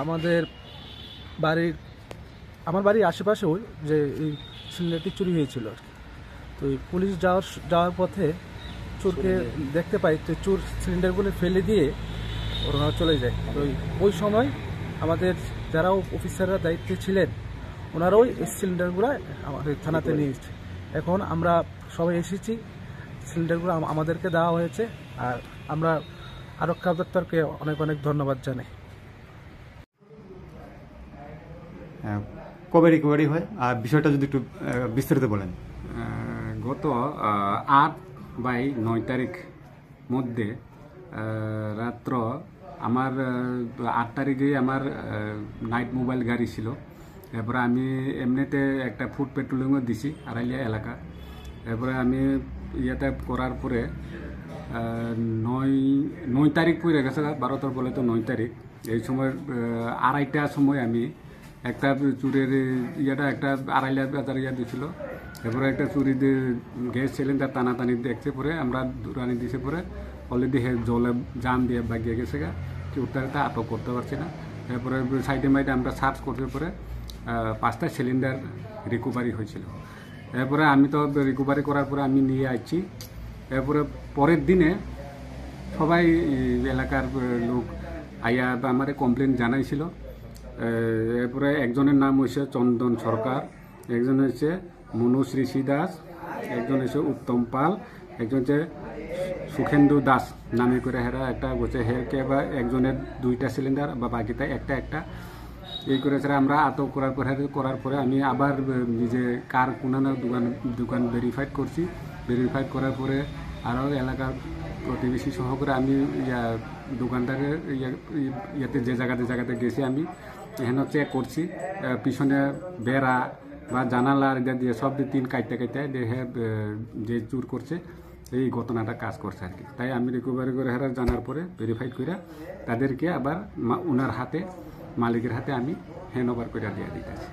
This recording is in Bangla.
আমাদের বাড়ির আমার বাড়ির আশেপাশেও যে এই সিলিন্ডারটি চুরি হয়েছিল আর কি। তো এই পুলিশ যাওয়ার পথে চোরকে দেখতে পাই, তো চোর সিলিন্ডারগুলো ফেলে দিয়ে ওরা চলে যায়। তো ওই সময় আমাদের যারা অফিসাররা দায়িত্বে ছিলেন ওনারাও এই সিলিন্ডারগুলো আমাদের থানাতে নিয়ে এসেছে। এখন আমরা সবাই এসেছি, সিলিন্ডারগুলো আমাদেরকে দেওয়া হয়েছে, আর আমরা আরক্ষা দপ্তরকে অনেক অনেক ধন্যবাদ জানাই। কবে রিকভারি হয় আর বিষয়টা যদি একটু বিস্তারিত বলেন। গত 8/9 তারিখ মধ্যে রাত্র আমার 8 তারিখে আমার নাইট মোবাইল গাড়ি ছিল। এরপরে আমি এমনিতে একটা ফুড পেট্রোলিংও দিছি আড়াইলিয়া এলাকা। এরপরে আমি ইয়েতে করার পরে 9 তারিখ পড়ে গেছে, 12 বলে তো 9 তারিখ। এই সময় 2:30টার সময় আমি একটা চুরের একটা আড়াইলিয়া বাজার দিছিল। এরপরে একটা চুরি গ্যাস সিলিন্ডার টানাটানি দেখছে, পরে আমরা দূরানি দিছে, পরে অলরেডি জলে জাম দিয়ে বাগিয়ে গেছে গা, চোরটাকে আটক করতে পারছি না। এরপরে সাইডে মাইডে আমরা সার্চ করতে পরে 5টা সিলিন্ডার রিকভারি হয়েছিল। এরপরে আমি তো রিকভারি করার পরে আমি নিয়ে আসছি। এরপরে পরের দিনে সবাই এলাকার লোক আইয়া আমার কমপ্লেন জানাইছিল। এরপরে একজনের নাম হয়েছে চন্দন সরকার, একজন হচ্ছে মনুশ্রী দাস, একজন হচ্ছে উত্তম পাল, একজন হচ্ছে সুখেন্দু দাস নামে করে হেরা একটা বলছে হেরকে বা একজনের 2টা সিলিন্ডার বা বাকিটা একটা এই করে আমরা আটক করার পরে আমি আবার নিজে কার কোনানা দোকান ভেরিফাইড করছি। ভেরিফাইড করার পরে আরও এলাকার প্রতিবেশী সহকারে আমি দোকানদারের ইয়াতে যে জায়গাতে গেছি আমি এখানে চেক করছি, পিছনে বেড়া বা জানালার দিয়ে সব 3 কাটতে দেখে যে চুর করছে এই ঘটনাটা কাজ করছে আর কি। তাই আমি রিকভারি করে জানার পরে ভেরিফাইড করে তাদেরকে আবার ওনার হাতে মালিকের হাতে আমি হ্যান্ড ওভার করে দিয়ে দিতেছি।